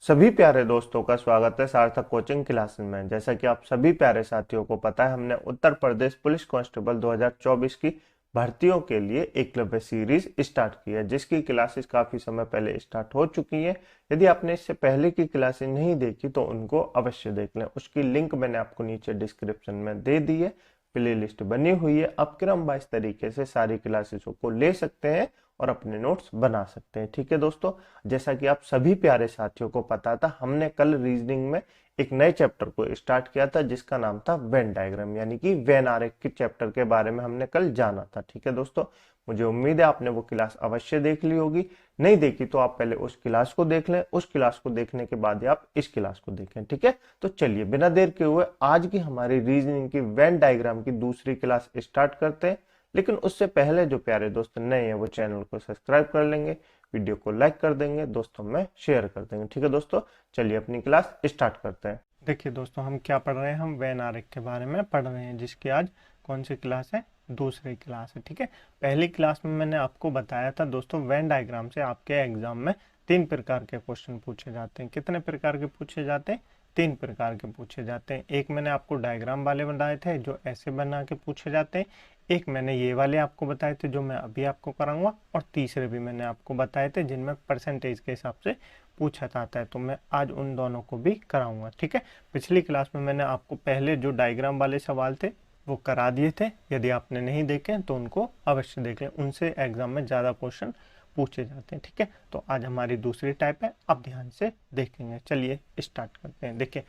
सभी प्यारे दोस्तों का स्वागत है सार्थक कोचिंग क्लासेस में। जैसा कि आप सभी प्यारे साथियों को पता है, हमने उत्तर प्रदेश पुलिस कांस्टेबल 2024 की भर्तियों के लिए एकलव्य सीरीज स्टार्ट की है, जिसकी क्लासेस काफी समय पहले स्टार्ट हो चुकी हैं। यदि आपने इससे पहले की क्लासेस नहीं देखी तो उनको अवश्य देख लें। उसकी लिंक मैंने आपको नीचे डिस्क्रिप्शन में दे दी है। प्ले लिस्ट बनी हुई है। आप क्रम वाइज तरीके से सारी क्लासेसों को ले सकते हैं और अपने नोट्स बना सकते हैं। ठीक है दोस्तों, जैसा कि आप सभी प्यारे साथियों को पता था, हमने कल रीजनिंग में एक नए चैप्टर को स्टार्ट किया था जिसका नाम था वेन डायग्राम, यानी कि वेन आरेख के चैप्टर के बारे में हमने कल जाना था। ठीक है दोस्तों, मुझे उम्मीद है आपने वो क्लास अवश्य देख ली होगी। नहीं देखी तो आप पहले उस क्लास को देख लें, उस क्लास को देखने के बाद ही आप इस क्लास को देखें। ठीक है, तो चलिए बिना देर के हुए आज की हमारी रीजनिंग की वेन डायग्राम की दूसरी क्लास स्टार्ट करते हैं। लेकिन उससे पहले जो प्यारे दोस्त नए हैं वो चैनल को सब्सक्राइब कर लेंगे, वीडियो को लाइक कर देंगे, दोस्तों में शेयर कर देंगे। ठीक है दोस्तों, चलिए अपनी क्लास स्टार्ट करते हैं। देखिए दोस्तों, हम क्या पढ़ रहे हैं? हम वेन आरेख के बारे में पढ़ रहे हैं, जिसकी आज कौन सी क्लास है? दूसरी क्लास है। ठीक है, पहली क्लास में मैंने आपको बताया था दोस्तों, वेन डायग्राम से आपके एग्जाम में 3 प्रकार के क्वेश्चन पूछे जाते हैं। कितने प्रकार के पूछे जाते हैं? 3 प्रकार के पूछे जाते हैं। एक मैंने आपको डायग्राम वाले बताए थे जो ऐसे बना के पूछे जाते हैं, एक मैंने ये वाले आपको बताए थे जो मैं अभी आपको कराऊंगा, और तीसरे भी मैंने आपको बताए थे जिनमें परसेंटेज के हिसाब से पूछा जाता है। तो मैं आज उन दोनों को भी कराऊंगा। ठीक है, पिछली क्लास में मैंने आपको पहले जो डायग्राम वाले सवाल थे वो करा दिए थे। यदि आपने नहीं देखे तो उनको अवश्य देख लें, उनसे एग्जाम में ज़्यादा क्वेश्चन पूछे जाते हैं। ठीक है, तो आज हमारी दूसरी टाइप है, अब ध्यान से देखेंगे। चलिए स्टार्ट करते हैं। देखिए,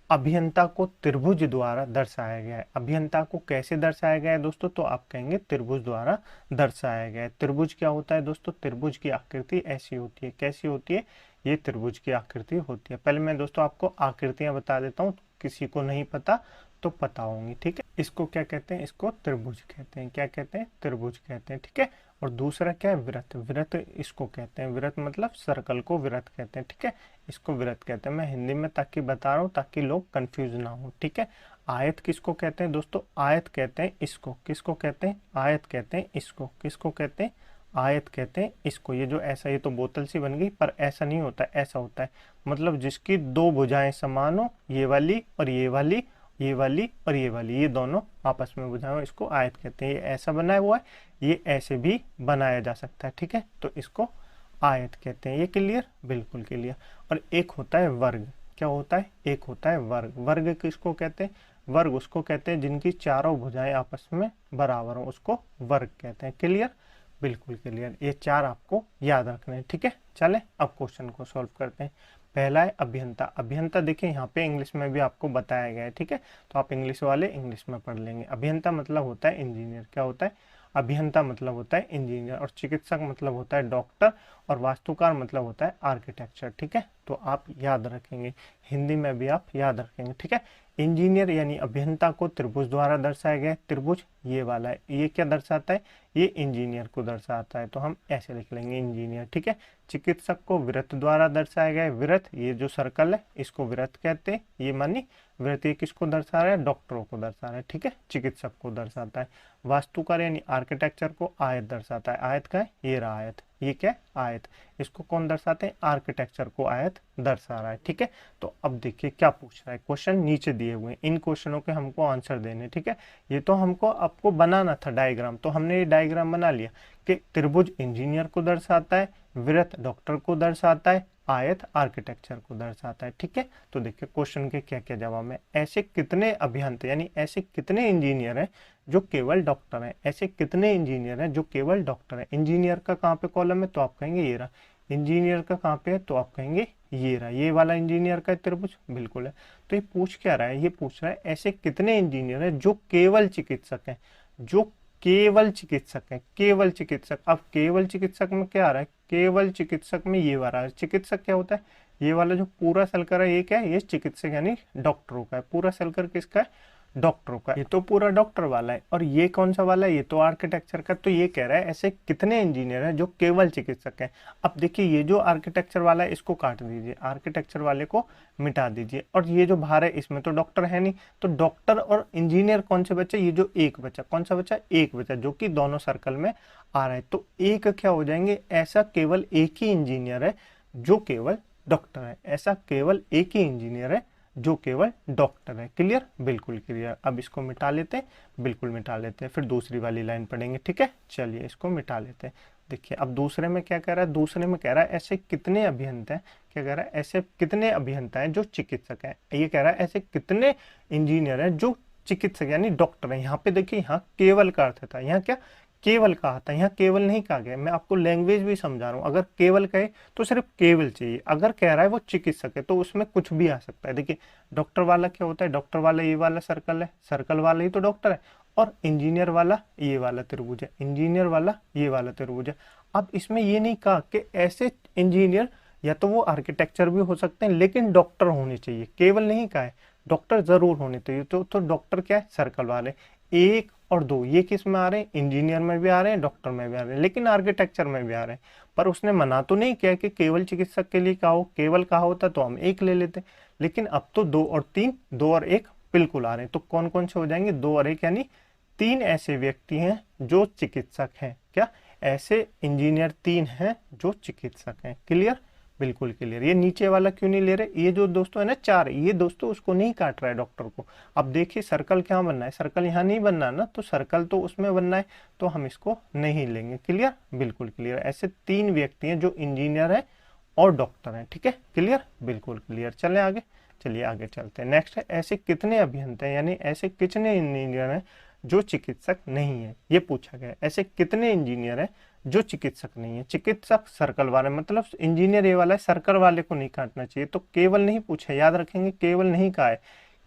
अभियंता को त्रिभुज द्वारा दर्शाया गया है। अभियंता को कैसे दर्शाया गया है दोस्तों? तो आप कहेंगे त्रिभुज द्वारा दर्शाया गया है। त्रिभुज क्या होता है दोस्तों? त्रिभुज की आकृति ऐसी होती है। कैसी होती है? ये त्रिभुज की आकृति होती है। पहले मैं दोस्तों आपको आकृतियां बता देता हूँ, किसी को नहीं पता तो पता होंगी। ठीक है, इसको क्या कहते हैं? इसको त्रिभुज कहते हैं। क्या कहते हैं? त्रिभुज कहते हैं। ठीक है, और दूसरा क्या है? वृत्त। वृत्त इसको कहते हैं। वृत्त मतलब सर्कल को वृत्त कहते हैं। ठीक है, इसको वृत्त कहते हैं। मैं हिंदी में ताकि बता रहा हूँ ताकि लोग कंफ्यूज ना हो। ठीक है, आयत किसको कहते हैं दोस्तों? आयत कहते हैं इसको। किसको कहते हैं? आयत कहते हैं इसको। किसको कहते हैं? आयत कहते हैं इसको। ये जो ऐसा, ये तो बोतल सी बन गई, पर ऐसा नहीं होता, ऐसा होता है मतलब जिसकी दो भुजाएं समान हो, ये वाली और ये वाली, ये वाली और ये वाली, ये दोनों आपस में भुजाएं हो, इसको आयत कहते हैं। ये ऐसा बनाया हुआ है, ये ऐसे भी बनाया जा सकता है। ठीक है, तो इसको आयत कहते हैं। ये क्लियर? बिल्कुल क्लियर। और एक होता है वर्ग। क्या होता है? एक होता है वर्ग। वर्ग किसको कहते हैं? वर्ग उसको कहते हैं जिनकी चारों भुजाएं आपस में बराबर हो, उसको वर्ग कहते हैं। क्लियर? बिल्कुल क्लियर। ये चार आपको याद रखने हैं। ठीक है, चले अब क्वेश्चन को सॉल्व करते हैं। पहला है अभियंता। अभियंता देखिए यहाँ पे इंग्लिश में भी आपको बताया गया है। ठीक है, तो आप इंग्लिश वाले इंग्लिश में पढ़ लेंगे। अभियंता मतलब होता है इंजीनियर। क्या होता है? अभियंता मतलब होता है इंजीनियर। और चिकित्सक मतलब होता है डॉक्टर। और वास्तुकार मतलब होता है आर्किटेक्चर। ठीक है, तो आप याद रखेंगे, हिंदी में भी आप याद रखेंगे। ठीक है, इंजीनियर यानी अभियंता को त्रिभुज द्वारा दर्शाया गया है। त्रिभुज ये वाला है, ये क्या दर्शाता है? ये इंजीनियर को दर्शाता है, तो हम ऐसे लिख लेंगे इंजीनियर। ठीक है, चिकित्सक को वृत्त द्वारा दर्शाया गया है। वृत्त ये जो सर्कल है इसको वृत्त कहते हैं। ये मानी वृत्त, ये किसको दर्शा रहा है? डॉक्टरों को दर्शा रहा है। ठीक है, चिकित्सक को दर्शाता है। वास्तुकार यानी आर्किटेक्चर को आयत दर्शाता है। आयत का है, ये रहा आयत। ये क्या है? आयत। इसको कौन दर्शाते हैं? आर्किटेक्चर को आयत दर्शा रहा है। ठीक है, तो अब देखिए क्या पूछ रहा है। क्वेश्चन नीचे दिए हुए हैं, इन क्वेश्चनों के हमको आंसर देने। ठीक है, ये तो हमको आपको बनाना था डायग्राम, तो हमने ये डायग्राम बना लिया कि त्रिभुज इंजीनियर को दर्शाता है, वृत्त डॉक्टर को दर्शाता है, आयत आर्किटेक्चर को दर्शाता है। ठीक है, तो देखिए क्वेश्चन के क्या क्या जवाब है। ऐसे कितने अभियंता यानी ऐसे कितने इंजीनियर हैं जो केवल डॉक्टर हैं? ऐसे कितने इंजीनियर हैं जो केवल डॉक्टर हैं? इंजीनियर का कहाँ पे कॉलम है? तो आप कहेंगे ये रहा। इंजीनियर का कहाँ पे है? तो आप कहेंगे ये रहा। ये वाला इंजीनियर का त्रिभुज बिल्कुल है। तो ये पूछ क्या रहा है? ये पूछ रहा है ऐसे कितने इंजीनियर हैं जो केवल चिकित्सक हैं? जो केवल चिकित्सक हैं, केवल चिकित्सक। अब केवल चिकित्सक में क्या आ रहा है? केवल चिकित्सक में ये वाला है। चिकित्सक क्या होता है? ये वाला जो पूरा सर्कल है ये क्या है? ये चिकित्सक यानी डॉक्टरों का है। पूरा सर्कल किसका है? डॉक्टरों का। ये तो पूरा डॉक्टर वाला है। और ये कौन सा वाला है? ये तो आर्किटेक्चर का। तो ये कह रहा है ऐसे कितने इंजीनियर हैं जो केवल चिकित्सक हैं। अब देखिए ये जो आर्किटेक्चर वाला है इसको काट दीजिए, आर्किटेक्चर वाले को मिटा दीजिए, और ये जो बाहर है इसमें तो डॉक्टर है नहीं, तो डॉक्टर और इंजीनियर कौन से बचे? ये जो एक बचा, कौन सा बचा? एक बचा, जो कि दोनों सर्कल में आ रहा है। तो एक क्या हो जाएंगे? ऐसा केवल एक ही इंजीनियर है जो केवल डॉक्टर है। ऐसा केवल एक ही इंजीनियर है जो केवल डॉक्टर है। क्लियर, बिल्कुल क्लियर। अब इसको मिटा लेते हैं, बिल्कुल मिटा लेते हैं, फिर दूसरी वाली लाइन पढ़ेंगे। ठीक है, चलिए इसको मिटा लेते हैं। देखिए अब दूसरे में क्या कह रहा है, दूसरे में कह रहा है ऐसे कितने अभियंता हैं, क्या कह रहा है, ऐसे कितने अभियंता हैं जो चिकित्सक हैं। ये कह रहा है ऐसे कितने इंजीनियर हैं जो चिकित्सक यानी डॉक्टर है। यहाँ पे देखिए, यहाँ केवल का अर्थ था, यहाँ क्या केवल कहा था, यहाँ केवल नहीं कहा गया। मैं आपको लैंग्वेज भी समझा रहा हूँ। अगर केवल कहे तो सिर्फ केवल चाहिए, अगर कह रहा है वो चिकित्सक है तो उसमें कुछ भी आ सकता है। देखिए डॉक्टर वाला क्या होता है, डॉक्टर वाला ये वाला सर्कल है, सर्कल वाला ही तो डॉक्टर है। और इंजीनियर वाला ये वाला त्रिभुज है, इंजीनियर वाला ये वाला त्रिभुज है। अब इसमें ये नहीं कहा कि ऐसे इंजीनियर या तो वो आर्किटेक्चर भी हो सकते हैं लेकिन डॉक्टर होने चाहिए, केवल नहीं कहा है, डॉक्टर जरूर होने चाहिए। तो डॉक्टर क्या है, सर्कल वाले। एक और दो ये किस में आ रहे हैं, इंजीनियर में भी आ रहे हैं, डॉक्टर में भी आ रहे हैं, लेकिन आर्किटेक्चर में भी आ रहे हैं। पर उसने मना तो नहीं किया कि केवल चिकित्सक के लिए कहा हो, केवल कहा होता तो हम एक ले लेते। लेकिन अब तो दो और तीन, दो और एक बिल्कुल आ रहे हैं। तो कौन कौन से हो जाएंगे, दो और एक, यानी तीन ऐसे व्यक्ति हैं जो चिकित्सक हैं। क्या ऐसे इंजीनियर तीन हैं जो चिकित्सक हैं। क्लियर, बिल्कुल क्लियर। ये नीचे वाला क्यों नहीं ले रहे, ये जो दोस्तों है ना चार, ये दोस्तों उसको नहीं काट रहा है डॉक्टर को। अब देखिए सर्कल क्या बनना है, सर्कल यहाँ नहीं बनना ना, तो सर्कल तो उसमें बनना है, तो हम इसको नहीं लेंगे। क्लियर, बिल्कुल क्लियर। ऐसे तीन व्यक्ति हैं जो इंजीनियर है और डॉक्टर हैं। ठीक है, क्लियर, बिल्कुल क्लियर। चले आगे, चलिए आगे चलते हैं। नेक्स्ट है ऐसे कितने अभियंता हैं, यानी ऐसे कितने इंजीनियर हैं जो चिकित्सक नहीं है, ये पूछा गया। ऐसे कितने इंजीनियर हैं जो चिकित्सक नहीं है। चिकित्सक सर्कल वाले, मतलब इंजीनियर ये वाला है, सर्कल वाले को नहीं काटना चाहिए। तो केवल नहीं पूछा, याद रखेंगे, केवल नहीं कहा है,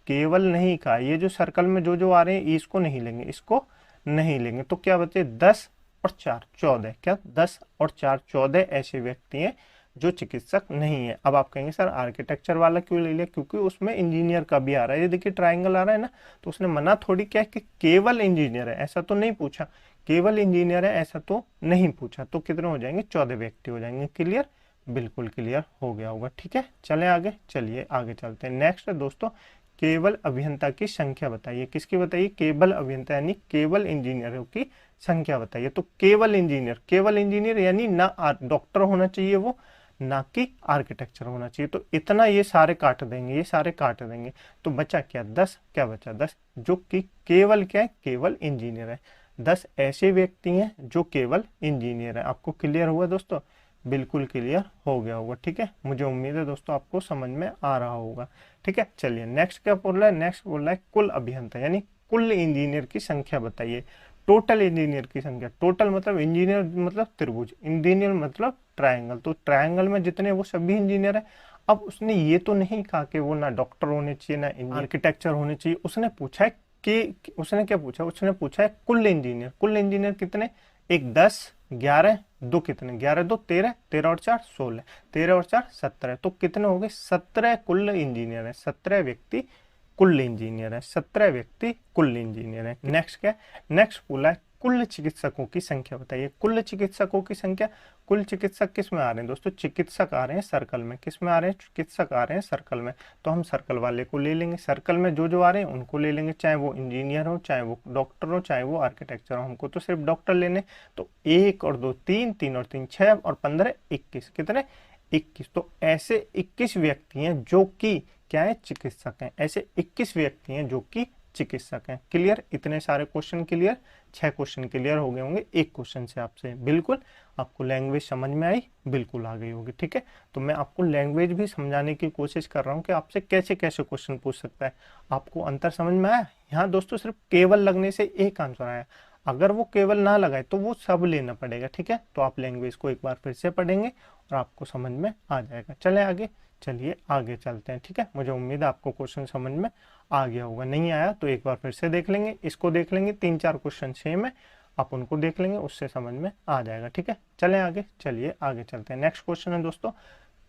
केवल नहीं कहा। ये जो सर्कल में जो जो आ रहे हैं इसको नहीं लेंगे, इसको नहीं लेंगे। तो क्या बचे, 10 और 4 14। क्या 10 और 4 14 ऐसे व्यक्ति हैं जो चिकित्सक नहीं है। अब आप कहेंगे सर आर्किटेक्चर वाला क्यों ले लिया, क्योंकि उसमें इंजीनियर का भी आ रहा है। ये देखिए ट्राइंगल आ रहा है ना, तो उसने मना थोड़ी क्या है कि केवल इंजीनियर है, ऐसा तो नहीं पूछा। केवल इंजीनियर है ऐसा तो नहीं पूछा। तो कितने हो जाएंगे, 14 व्यक्ति हो जाएंगे। क्लियर, बिल्कुल क्लियर हो गया होगा। ठीक है, चले आगे, चलिए आगे चलते हैं। नेक्स्ट है दोस्तों, केवल अभियंता की संख्या बताइए। किसकी बताइए, केवल अभियंता यानी केवल इंजीनियरों की संख्या बताइए। तो केवल इंजीनियर, केवल इंजीनियर यानी ना डॉक्टर होना चाहिए वो, ना कि आर्किटेक्चर होना चाहिए। तो इतना ये सारे काट देंगे, ये सारे काट देंगे। तो बचा क्या, 10। क्या बचा, 10, जो कि केवल क्या है, केवल इंजीनियर है। 10 ऐसे व्यक्ति हैं जो केवल इंजीनियर है। आपको क्लियर हुआ दोस्तों, बिल्कुल क्लियर हो गया होगा। ठीक है, मुझे उम्मीद है दोस्तों आपको समझ में आ रहा होगा। ठीक है, चलिए नेक्स्ट क्या बोल रहा है, नेक्स्ट बोल रहा है कुल अभियंता यानी कुल इंजीनियर की संख्या बताइए। टोटल इंजीनियर की संख्या, टोटल मतलब इंजीनियर मतलब त्रिभुज, इंजीनियर मतलब ट्रायंगल। तो ट्रायंगल में जितने वो सभी इंजीनियर है। अब उसने ये तो नहीं कहा कि वो ना डॉक्टर होने चाहिए ना आर्किटेक्चर होने चाहिए। उसने पूछा है कि उसने क्या पूछा, उसने पूछा है कुल इंजीनियर। कुल इंजीनियर कितने, एक 10, 11, दो कितने, 11 2 13, 13 और 4 16, 13 और 4 17। तो कितने हो गए, 17 कुल इंजीनियर है। 17 व्यक्ति कुल इंजीनियर है, 17 व्यक्ति कुल इंजीनियर है। नेक्स्ट क्या, नेक्स्ट बोला है कुल चिकित्सकों की संख्या बताइए। कुल चिकित्सकों की संख्या, कुल चिकित्सक किस में आ रहे हैं दोस्तों, चिकित्सक आ रहे हैं सर्कल में। किस में आ रहे हैं, चिकित्सक आ रहे हैं सर्कल में। तो हम सर्कल वाले को ले लेंगे, सर्कल में जो जो आ रहे हैं उनको ले लेंगे, चाहे वो इंजीनियर हो, चाहे वो डॉक्टर हो, चाहे वो आर्किटेक्चर हो। हमको तो सिर्फ डॉक्टर लेने। तो 1 और 2 3, 3 और 3 6 और 15 21, कितने 21। तो ऐसे 21 व्यक्ति हैं जो कि क्या है, चिकित्सक हैं। ऐसे 21 व्यक्ति हैं जो कि चिकित्सक हैं। क्लियर, इतने सारे क्वेश्चन क्लियर, 6 क्वेश्चन क्लियर हो गए होंगे एक क्वेश्चन से आपसे। बिल्कुल आपको लैंग्वेज समझ में आई, बिल्कुल आ गई होगी। ठीक है, तो मैं आपको लैंग्वेज भी समझाने की कोशिश कर रहा हूँ कि आपसे कैसे कैसे क्वेश्चन पूछ सकता है। आपको अंतर समझ में आया। यहाँ दोस्तों सिर्फ केवल लगने से एक आंसर आया, अगर वो केवल ना लगाए तो वो सब लेना पड़ेगा। ठीक है, तो आप लैंग्वेज को एक बार फिर से पढ़ेंगे और आपको समझ में आ जाएगा। चले आगे, चलिए आगे चलते हैं। ठीक है, मुझे उम्मीद है आपको क्वेश्चन समझ में आ गया होगा। नहीं आया तो एक बार फिर से देख लेंगे, इसको देख लेंगे, 3-4 क्वेश्चन सेम है, आप उनको देख लेंगे, उससे समझ में आ जाएगा। ठीक है, चलें आगे, चलिए आगे चलते हैं। नेक्स्ट क्वेश्चन है दोस्तों,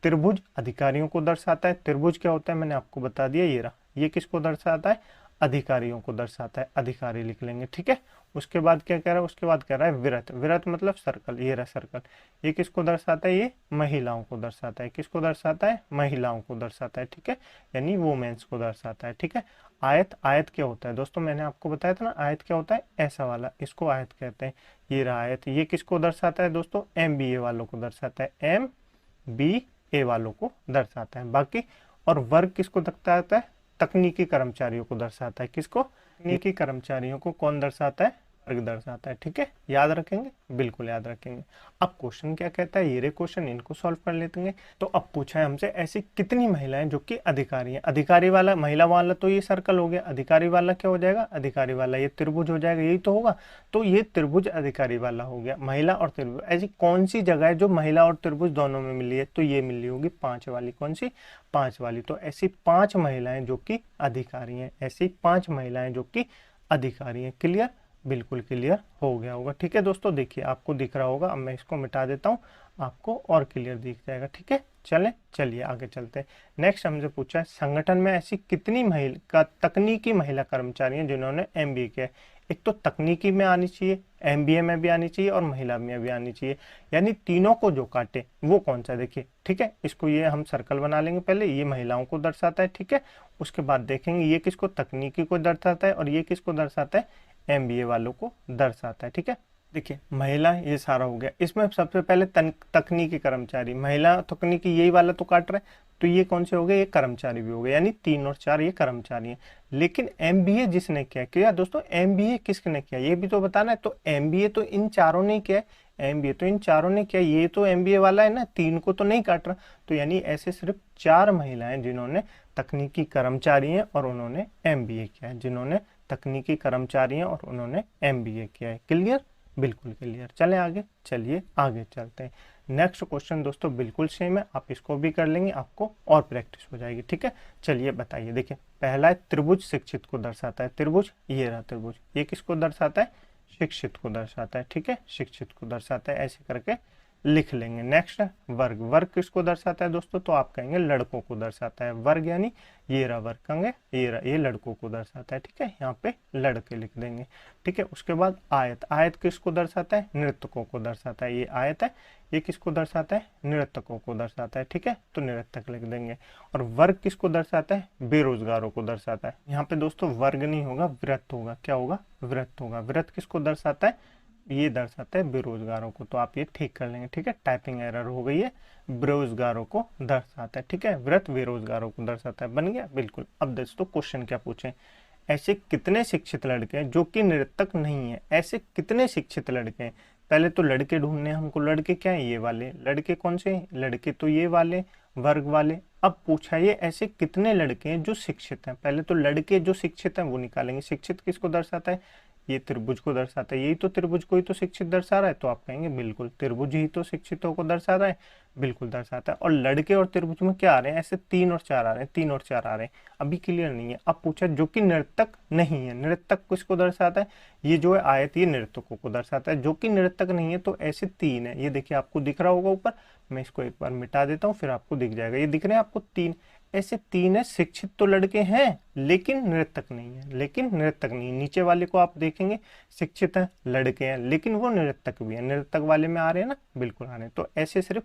त्रिभुज अधिकारियों को दर्शाता है। त्रिभुज क्या होता है मैंने आपको बता दिया, ये रहा। ये किसको दर्शाता है, अधिकारियों को दर्शाता है, अधिकारी लिख लेंगे। ठीक है, उसके बाद क्या कह रहा है, उसके बाद कह रहा है विरत। विरत मतलब सर्कल, ये रहा सर्कल। ये किसको दर्शाता है, ये महिलाओं को दर्शाता है। किसको दर्शाता है, महिलाओं को दर्शाता है। ठीक है, यानी वोमेन्स को दर्शाता है। ठीक है, आयत, आयत क्या होता है दोस्तों, मैंने आपको बताया था ना, आयत क्या होता है, ऐसा वाला, इसको आयत कहते हैं। ये रहा आयत। ये किसको दर्शाता है दोस्तों, MBA वालों को दर्शाता है, MBA ए वालों को दर्शाता है। बाकी और वर्ग किसको दर्शाता है? तकनीकी कर्मचारियों को दर्शाता है। किसको? तकनीकी कर्मचारियों को कौन दर्शाता है? वर्ग दर्शाता है। ठीक है, याद रखेंगे, बिल्कुल याद रखेंगे। अब क्वेश्चन क्या कहता है, ये रे क्वेश्चन, इनको सॉल्व कर लेते हैं। तो अब पूछा है हमसे ऐसी कितनी महिलाएं जो कि अधिकारी हैं। अधिकारी वाला, महिला वाला तो ये सर्कल हो गया, अधिकारी वाला क्या हो जाएगा? अधिकारी वाला ये त्रिभुज हो जाएगा, यही तो होगा। तो ये त्रिभुज अधिकारी वाला हो गया, महिला और त्रिभुज। ऐसी कौन सी जगह है जो महिला और त्रिभुज दोनों में मिली है? तो ये मिली होगी 5 वाली। कौन सी? 5 वाली। तो ऐसी 5 महिलाएं जो कि अधिकारी हैं, ऐसी 5 महिलाएं जो कि अधिकारी हैं। क्लियर? बिल्कुल क्लियर हो गया होगा। ठीक है दोस्तों, देखिए आपको दिख रहा होगा। अब मैं इसको मिटा देता हूँ, आपको और क्लियर दिख जाएगा। ठीक है, चलिए आगे चलते हैं। नेक्स्ट हमसे पूछा है संगठन में ऐसी कितनी महिला तकनीकी महिला कर्मचारी हैं जिन्होंने एमबीए किया है। एक तो तकनीकी में आनी चाहिए, एमबीए में भी आनी चाहिए और महिला में भी आनी चाहिए, यानी तीनों को जो काटे वो कौन सा। देखिए ठीक है, इसको ये हम सर्कल बना लेंगे। पहले ये महिलाओं को दर्शाता है, ठीक है। उसके बाद देखेंगे ये किसको, तकनीकी को दर्शाता है, और ये किसको दर्शाता है? एमबीए वालों को दर्शाता है। ठीक है, देखिए महिला ये सारा हो गया। इसमें सबसे पहले तकनीकी कर्मचारी, महिला तकनीकी, यही वाला तो काट रहा है, तो ये कौन से हो गए? ये कर्मचारी भी हो गए, यानी 3 और 4 ये कर्मचारी हैं। लेकिन एमबीए जिसने किया दोस्तों, एमबीए किसने किया ये भी तो बताना है। तो एमबीए तो इन चारों ने किया है, एमबीए तो इन चारों ने किया। ये तो एमबीए वाला है ना, 3 को तो नहीं काट रहा। तो यानी ऐसे सिर्फ 4 महिलाएं जिन्होंने तकनीकी कर्मचारी हैं और उन्होंने एमबीए किया है, जिन्होंने तकनीकी कर्मचारी हैं और उन्होंने एमबीए किया है। क्लियर? बिल्कुल क्लियर। चलें आगे, चलिए आगे चलते हैं। नेक्स्ट क्वेश्चन दोस्तों बिल्कुल सेम है, आप इसको भी कर लेंगे, आपको और प्रैक्टिस हो जाएगी। ठीक है, चलिए बताइए। देखिए पहला है त्रिभुज शिक्षित को दर्शाता है। त्रिभुज, ये रहा त्रिभुज, ये किसको दर्शाता है? शिक्षित को दर्शाता है। ठीक है, शिक्षित को दर्शाता है, ऐसे करके लिख लेंगे। नेक्स्ट है वर्ग। वर्ग किसको दर्शाता है दोस्तों? तो आप कहेंगे लड़कों को दर्शाता है। वर्ग यानी ये रहा वर्ग, कहेंगे ये लड़कों को दर्शाता है। ठीक है, यहाँ पे लड़के लिख देंगे। ठीक है, उसके बाद आयत। आयत किसको दर्शाता है? नृतकों को दर्शाता है। ये आयत है, ये किसको दर्शाता है? नृतकों को दर्शाता है। ठीक है, तो नृतक लिख देंगे। और वर्ग किसको दर्शाता है? बेरोजगारों को दर्शाता है। यहाँ पे दोस्तों वर्ग नहीं होगा, वृत्त होगा। क्या होगा? वृत्त होगा। वृत्त किसको दर्शाता है? ये दर्शाता है बेरोजगारों को। तो आप ये ठीक कर लेंगे। ठीक है, टाइपिंग एरर हो गई है, बेरोजगारों को दर्शाता है। ठीक है, वृत्त बेरोजगारों को दर्शाता है। बन गया? बिल्कुल। अब दोस्तों क्वेश्चन क्या पूछे, ऐसे कितने शिक्षित लड़के हैं जो कि नृतक नहीं है? ऐसे कितने शिक्षित लड़के हैं? पहले तो लड़के ढूंढने हमको। लड़के क्या है? ये वाले लड़के। कौन से लड़के? तो ये वाले वर्ग वाले। अब पूछा ये ऐसे कितने लड़के हैं जो शिक्षित हैं। पहले तो लड़के जो शिक्षित हैं वो निकालेंगे। शिक्षित किसको दर्शाता है? ये त्रिभुज को दर्शाता है। यही तो त्रिभुज को ही तो शिक्षित दर्शा रहा है। तो आप कहेंगे बिल्कुल त्रिभुज ही तो शिक्षितों को दर्शा रहा है, बिल्कुल दर्शाता है। और लड़के और त्रिभुज में क्या आ रहे हैं? ऐसे 3 और 4 आ रहे हैं, 3 और 4 आ रहे हैं। अभी क्लियर नहीं है। अब पूछा जो कि नर्तक नहीं है। नर्तक किसको दर्शाता है? ये जो है आयत, ये नर्तकों को दर्शाता है। जो कि नर्तक नहीं है तो ऐसे 3 है। ये देखिए आपको दिख रहा होगा ऊपर, मैं इसको एक बार मिटा देता हूँ, फिर आपको दिख जाएगा। ये दिख रहे हैं आपको 3, ऐसे 3 है। शिक्षित तो लड़के हैं लेकिन नृतक नहीं है, लेकिन नृतक नहीं। नीचे वाले को आप देखेंगे शिक्षित है, लड़के हैं, लेकिन वो नृतक भी है। नृतक वाले में आ रहे हैं ना, बिल्कुल आ रहे हैं। तो ऐसे सिर्फ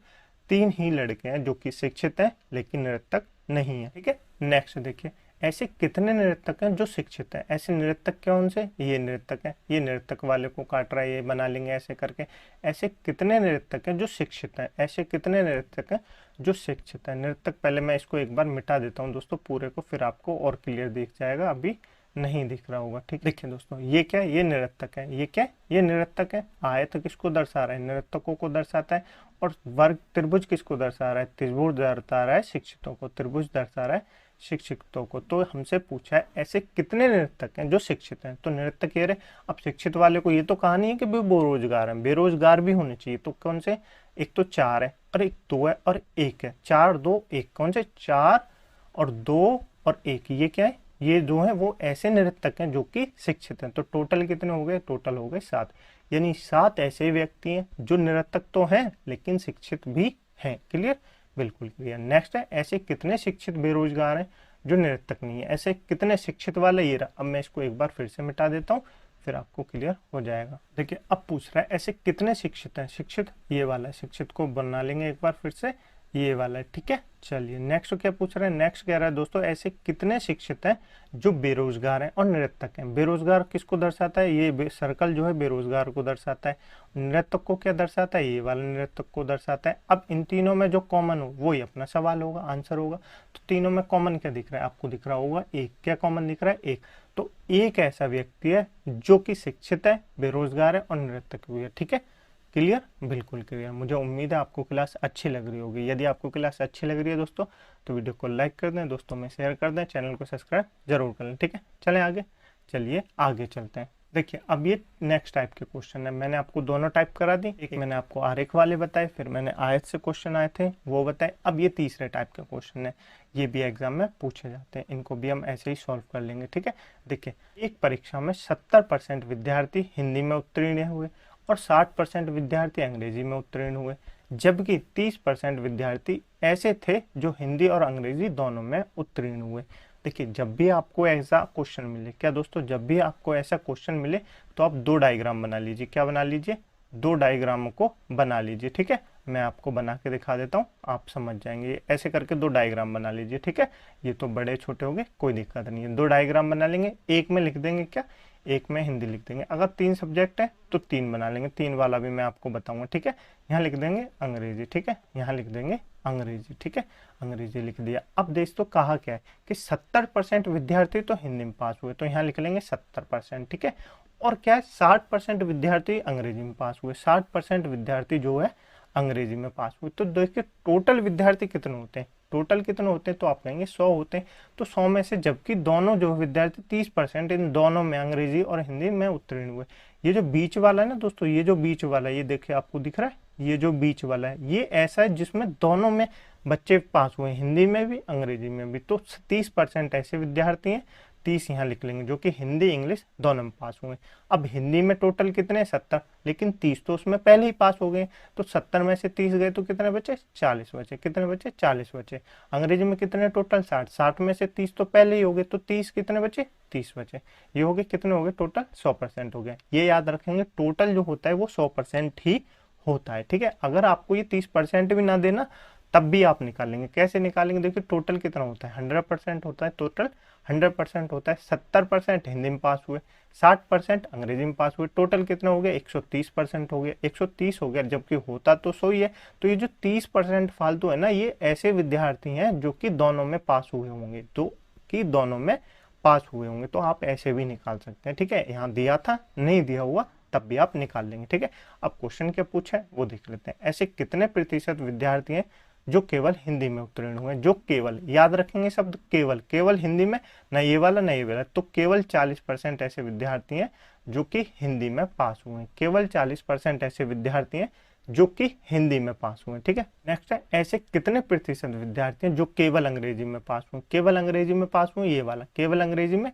3 ही लड़के हैं जो कि शिक्षित है लेकिन नृतक नहीं है। ठीक है, नेक्स्ट देखिए, ऐसे कितने नृतक हैं जो शिक्षित है? ऐसे नृतक कौन से? ये नृतक है, ये नृतक वाले को काट रहा है, ये बना लेंगे ऐसे करके। ऐसे कितने नृतक हैं जो शिक्षित है? ऐसे कितने नृतक हैं जो शिक्षित है? नृतक, पहले मैं इसको एक बार मिटा देता हूँ दोस्तों पूरे को, फिर आपको और क्लियर दिख जाएगा, अभी नहीं दिख रहा होगा। ठीक, देखिए दोस्तों ये क्या है? ये नृतक है। ये क्या है? ये नृतक है। आयत किसको दर्शा रहा है? नृतकों को दर्शाता है। और वर्ग त्रिभुज किसको दर्शा रहा है? त्रिभुज दर्शा रहा है शिक्षितों को। त्रिभुज दर्शा रहा है शिक्षितों को। तो हमसे पूछा है ऐसे कितने नृतक हैं जो शिक्षित हैं? तो नृतक ये रहे। अब शिक्षित वाले को ये तो कहा नहीं है कि बेरोजगार हैं, बेरोजगार भी होने चाहिए। तो कौन से? एक तो 4 है और एक 2 है और 1 है। 4 2 1, कौन से? 4 और 2 और 1, ये क्या है? ये जो है वो ऐसे नृतक हैं जो कि शिक्षित हैं। तो टोटल कितने हो गए? टोटल हो गए 7, यानी 7 ऐसे व्यक्ति हैं जो नृतक तो हैं लेकिन शिक्षित भी हैं। क्लियर? बिल्कुल क्लियर। नेक्स्ट है ऐसे कितने शिक्षित बेरोजगार हैं जो नृतक नहीं है? ऐसे कितने शिक्षित वाले ये रहा। अब मैं इसको एक बार फिर से मिटा देता हूँ, फिर आपको क्लियर हो जाएगा। देखिए अब पूछ रहा है ऐसे कितने शिक्षित हैं? शिक्षित ये वाला शिक्षित को बना लेंगे एक बार फिर से। ये वाला है, ठीक है। चलिए नेक्स्ट क्या पूछ रहे हैं, नेक्स्ट कह रहा है दोस्तों ऐसे कितने शिक्षित हैं जो बेरोजगार हैं और निरक्षर हैं। बेरोजगार किसको दर्शाता है, ये सर्कल जो है बेरोजगार को दर्शाता है। निरक्षर को क्या दर्शाता है, ये वाला निरक्षर को दर्शाता है। अब इन तीनों में जो कॉमन हो वही अपना सवाल होगा, आंसर होगा। तो तीनों में कॉमन क्या दिख रहा है, आपको दिख रहा होगा एक। क्या कॉमन दिख रहा है, एक। तो एक ऐसा व्यक्ति है जो कि शिक्षित है, बेरोजगार है और निरक्षर भी है, ठीक है। क्लियर, बिल्कुल क्लियर। मुझे उम्मीद है आपको क्लास अच्छी लग रही होगी। यदि आपको क्लास अच्छी लग रही है दोस्तों तो वीडियो को लाइक कर दें, दोस्तों में शेयर कर दें, चैनल को सब्सक्राइब जरूर कर लें, ठीक है। चलें आगे, चलिए आगे चलते हैं। देखिए अब ये नेक्स्ट टाइप के क्वेश्चन है। मैंने आपको दोनों टाइप करा दी, एक मैंने आपको आरेख वाले बताए, फिर मैंने आयत से क्वेश्चन आए थे वो बताए। अब ये तीसरे टाइप के क्वेश्चन है, ये भी एग्जाम में पूछे जाते हैं, इनको भी हम ऐसे ही सॉल्व कर लेंगे, ठीक है। देखिए एक परीक्षा में 70% विद्यार्थी हिंदी में उत्तीर्ण हुए और 60% विद्यार्थी अंग्रेजी में उत्तीर्ण हुए, जबकि 30% विद्यार्थी ऐसे थे जो हिंदी और अंग्रेजी दोनों में उत्तीर्ण हुए। देखिए जब भी आपको ऐसा क्वेश्चन मिले, क्या दोस्तों, जब भी आपको ऐसा क्वेश्चन मिले तो आप दो डायग्राम बना लीजिए। क्या बना लीजिए, दो डायग्रामों को बना लीजिए, ठीक है। मैं आपको बना के दिखा देता हूँ, आप समझ जाएंगे। ऐसे करके दो डायग्राम बना लीजिए, ठीक है। ये तो बड़े छोटे हो गए, कोई दिक्कत नहीं है। दो डायग्राम बना लेंगे, एक में लिख देंगे क्या, एक में हिंदी लिख देंगे। अगर 3 सब्जेक्ट है तो 3 बना लेंगे, 3 वाला भी मैं आपको बताऊंगा, ठीक है। यहाँ लिख देंगे अंग्रेजी, ठीक है, यहाँ लिख देंगे अंग्रेजी, ठीक है। अंग्रेजी लिख दिया। अब दोस्तों कहा क्या है कि 70% विद्यार्थी तो हिंदी में पास हुए, तो यहाँ लिख लेंगे 70%, ठीक है। और क्या है, 60% विद्यार्थी अंग्रेजी में पास हुए, 60% विद्यार्थी जो है अंग्रेजी में पास हुए। तो देखिए टोटल विद्यार्थी कितने होते हैं, टोटल कितने होते हैं, तो आप कहेंगे 100 होते हैं। तो 100 में से जबकि दोनों जो विद्यार्थी 30% इन दोनों में अंग्रेजी और हिंदी में उत्तीर्ण हुए। ये जो बीच वाला है ना दोस्तों, ये जो बीच वाला है, ये देखिए आपको दिख रहा है, ये जो बीच वाला है ये ऐसा है जिसमें दोनों में बच्चे पास हुए, हिंदी में भी अंग्रेजी में भी। तो 30% ऐसे विद्यार्थी हैं, 30 यहाँ लिख लेंगे, जो कि हिंदी इंग्लिश दोनों में पास हुए। अब हिंदी में टोटल कितने, 70, लेकिन 30 तो उसमें पहले ही पास हो गए। तो 70 में से 30 गए तो कितने बचे, 40 बचे। कितने बचे, 40 बचे। अंग्रेजी में कितने टोटल, 60, 60 में से 30 तो पहले ही हो गए, तो 30 कितने बचे, 30 बचे। ये हो गए कितने हो गए, टोटल 100% हो गए। ये याद रखेंगे, टोटल जो होता है वो 100% ही होता है, ठीक है। अगर आपको ये 30% भी ना देना तब भी आप निकालेंगे। कैसे निकालेंगे, देखिए टोटल कितना होता है, 100% होता है, टोटल 100% होता है। 70% हिंदी में पास हुए, 60% अंग्रेजी में पास हुए, टोटल कितना हो गया, 130% हो गया, 130 हो गया, जबकि होता तो 100 ही है। तो ये जो 30% फालतू है ना, ये ऐसे विद्यार्थी हैं जो कि दोनों में पास हुए होंगे, जो कि दोनों में पास हुए होंगे। तो आप ऐसे भी निकाल सकते हैं, ठीक है। यहाँ दिया था, नहीं दिया हुआ तब भी आप निकाल लेंगे, ठीक है। अब क्वेश्चन क्या पूछा है वो देख लेते हैं। ऐसे कितने प्रतिशत विद्यार्थी हैं जो केवल हिंदी में उत्तीर्ण हुए, जो केवल, याद रखेंगे शब्द केवल, केवल हिंदी में, ना ये वाला ना ये वाला। तो केवल 40% ऐसे विद्यार्थी हैं जो कि हिंदी में पास हुए हैं, केवल 40% ऐसे विद्यार्थी हैं जो कि हिंदी में पास हुए, ठीक है। नेक्स्ट है, ऐसे कितने प्रतिशत विद्यार्थी हैं जो केवल अंग्रेजी में पास हुए, केवल अंग्रेजी में पास हुए, ये वाला केवल अंग्रेजी में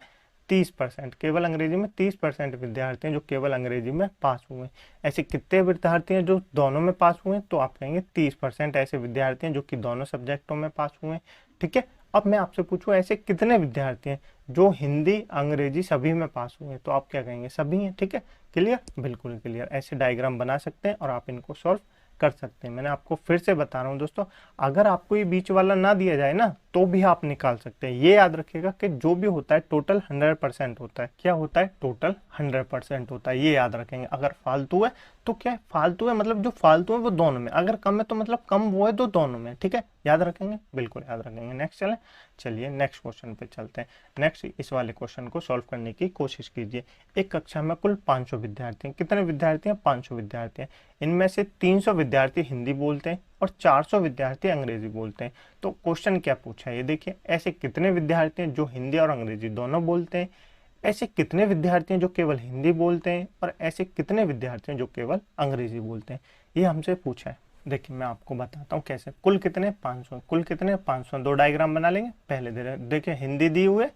30%, केवल अंग्रेजी में 30% विद्यार्थी हैं जो केवल अंग्रेजी में पास हुए। ऐसे कितने विद्यार्थी हैं जो दोनों में पास हुए, तो आप कहेंगे 30% ऐसे विद्यार्थी हैं जो कि दोनों सब्जेक्टों में पास हुए, ठीक है। अब मैं आपसे पूछूं ऐसे कितने विद्यार्थी हैं जो हिंदी अंग्रेजी सभी में पास हुए, तो आप क्या कहेंगे, सभी हैं, ठीक है। क्लियर, बिल्कुल क्लियर। ऐसे डायग्राम बना सकते हैं और आप इनको सॉल्व कर सकते हैं। मैंने आपको फिर से बता रहा हूं दोस्तों, अगर आपको ये बीच वाला ना दिया जाए ना तो भी आप निकाल सकते हैं। ये याद रखिएगा कि जो भी होता है टोटल 100% होता है। क्या होता है, टोटल 100% होता है, ये याद रखेंगे। अगर फालतू है तो क्या है, फालतू है मतलब जो फालतू है वो दोनों में, अगर कम है तो मतलब कम वो है तो दोनों में, ठीक है। याद रखेंगे, बिल्कुल याद रखेंगे। नेक्स्ट चलिए नेक्स्ट क्वेश्चन पे चलते हैं। नेक्स्ट इस वाले क्वेश्चन को सॉल्व करने की कोशिश कीजिए। एक कक्षा में कुल 500 विद्यार्थी हैं। कितने विद्यार्थी हैं, 500 विद्यार्थी हैं। इनमें से 300 विद्यार्थी हिंदी बोलते हैं और 400 विद्यार्थी अंग्रेजी बोलते हैं। तो क्वेश्चन क्या पूछा है ये देखिए, ऐसे कितने विद्यार्थी हैं जो हिंदी और अंग्रेजी दोनों बोलते हैं, ऐसे कितने विद्यार्थी हैं जो केवल हिंदी बोलते हैं, और ऐसे कितने विद्यार्थी हैं जो केवल अंग्रेजी बोलते हैं, ये हमसे पूछा है। देखिए मैं आपको बताता हूँ कैसे। कुल कितने, 500, कुल कितने 500। दो डायग्राम बना लेंगे। पहले देखिए हिंदी दी हुए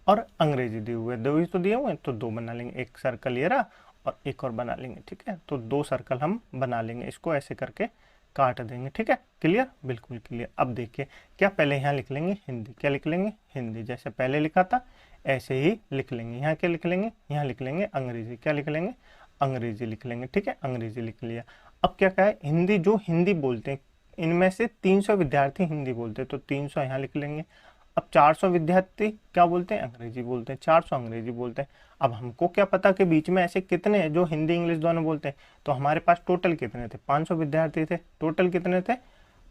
और अंग्रेजी दी हुए, दो ही तो दिए हुए, तो दो बना लेंगे। एक सर्कल ये रहा और एक और बना लेंगे, ठीक है। तो 2 सर्कल हम बना लेंगे, इसको ऐसे करके काट देंगे, ठीक है। क्लियर, बिल्कुल क्लियर। अब देखिए क्या, पहले यहाँ लिख लेंगे हिंदी, क्या लिख लेंगे, हिंदी, जैसे पहले लिखा था ऐसे ही लिख लेंगे। यहाँ क्या लिख लेंगे, यहाँ लिख लेंगे अंग्रेजी, क्या लिख लेंगे, अंग्रेजी लिख लेंगे, ठीक है। अंग्रेजी लिख लिया। अब क्या कहा है, हिंदी जो हिंदी बोलते हैं, इनमें से 300 विद्यार्थी हिंदी बोलते हैं, तो 300 यहाँ लिख लेंगे। अब 400 विद्यार्थी क्या बोलते हैं, अंग्रेजी बोलते हैं, 400 अंग्रेजी बोलते हैं। अब हमको क्या पता कि बीच में ऐसे कितने हैं जो हिंदी इंग्लिश दोनों बोलते हैं, तो हमारे पास टोटल कितने थे, 500 विद्यार्थी थे। टोटल कितने थे,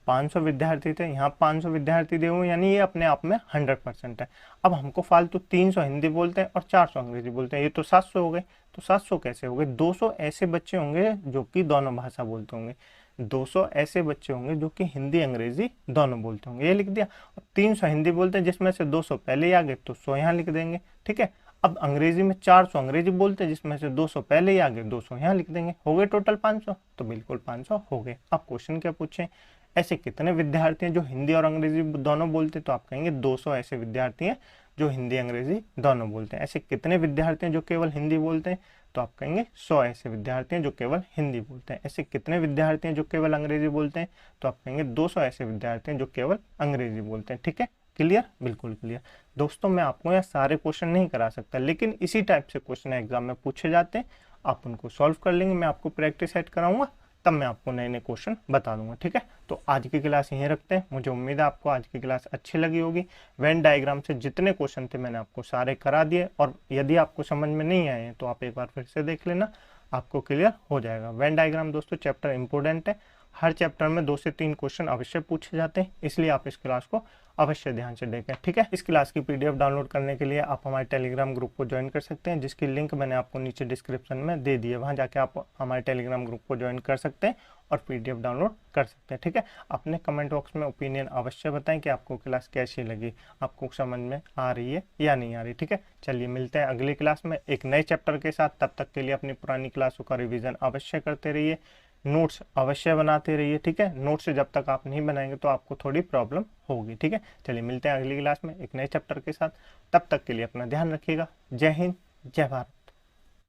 500 विद्यार्थी थे। यहाँ 500 विद्यार्थी दे हुए, यानी ये अपने आप में 100% है। अब हमको फालतू 300 हिंदी बोलते हैं और 400 अंग्रेजी बोलते हैं, ये तो 700 हो गए। तो 700 कैसे हो गए, 200 ऐसे बच्चे होंगे जो कि दोनों भाषा बोलते होंगे, 200 ऐसे बच्चे होंगे जो कि हिंदी अंग्रेजी दोनों बोलते होंगे, ये लिख दिया। अब 300 हिंदी बोलते हैं जिसमें से 200 पहले ही आ गए, तो 100 यहाँ लिख देंगे, ठीक है। अब अंग्रेजी में 400 अंग्रेजी बोलते हैं जिसमें से 200 पहले ही आ गए, 200 यहाँ लिख देंगे, हो गए टोटल 500, तो बिल्कुल 500 हो गए। अब क्वेश्चन क्या पूछे, ऐसे कितने विद्यार्थी हैं जो हिंदी और अंग्रेजी दोनों बोलते हैं, तो आप कहेंगे 200 ऐसे विद्यार्थी हैं जो हिंदी अंग्रेजी दोनों बोलते हैं। ऐसे कितने विद्यार्थी हैं जो केवल हिंदी बोलते हैं, तो आप कहेंगे 100 ऐसे विद्यार्थी हैं जो केवल हिंदी बोलते हैं। ऐसे कितने विद्यार्थी हैं जो केवल अंग्रेजी बोलते हैं, तो आप कहेंगे 200 ऐसे विद्यार्थी हैं जो केवल अंग्रेजी बोलते हैं, ठीक है। क्लियर, बिल्कुल क्लियर। दोस्तों मैं आपको यहाँ सारे क्वेश्चन नहीं करा सकता, लेकिन इसी टाइप से क्वेश्चन एग्जाम में पूछे जाते हैं, आप उनको सॉल्व कर लेंगे। मैं आपको प्रैक्टिस सेट कराऊंगा, तब मैं आपको नए नए क्वेश्चन बता दूंगा, ठीक है। तो आज की क्लास यहीं रखते हैं। मुझे उम्मीद है आपको आज की क्लास अच्छी लगी होगी। वेन डायग्राम से जितने क्वेश्चन थे मैंने आपको सारे करा दिए, और यदि आपको समझ में नहीं आए हैं तो आप एक बार फिर से देख लेना, आपको क्लियर हो जाएगा। वेन डायग्राम दोस्तों चैप्टर इंपॉर्टेंट है, हर चैप्टर में 2 से 3 क्वेश्चन अवश्य पूछे जाते हैं, इसलिए आप इस क्लास को अवश्य ध्यान से देखें, ठीक है। इस क्लास की पीडीएफ डाउनलोड करने के लिए आप हमारे टेलीग्राम ग्रुप को ज्वाइन कर सकते हैं, जिसकी लिंक मैंने आपको नीचे डिस्क्रिप्शन में दे दी है। वहां जाके आप हमारे टेलीग्राम ग्रुप को ज्वाइन कर सकते हैं और पीडीएफ डाउनलोड कर सकते हैं, ठीक है। अपने कमेंट बॉक्स में ओपिनियन अवश्य बताएं कि आपको क्लास कैसी लगी, आपको समझ में आ रही है या नहीं आ रही, ठीक है। चलिए मिलते हैं अगली क्लास में एक नए चैप्टर के साथ। तब तक के लिए अपनी पुरानी क्लासों का रिविजन अवश्य करते रहिए, नोट्स अवश्य बनाते रहिए, ठीक है। नोट्स जब तक आप नहीं बनाएंगे तो आपको थोड़ी प्रॉब्लम होगी, ठीक है। चलिए मिलते हैं अगली क्लास में एक नए चैप्टर के साथ, तब तक के लिए अपना ध्यान रखिएगा। जय हिंद, जय भारत।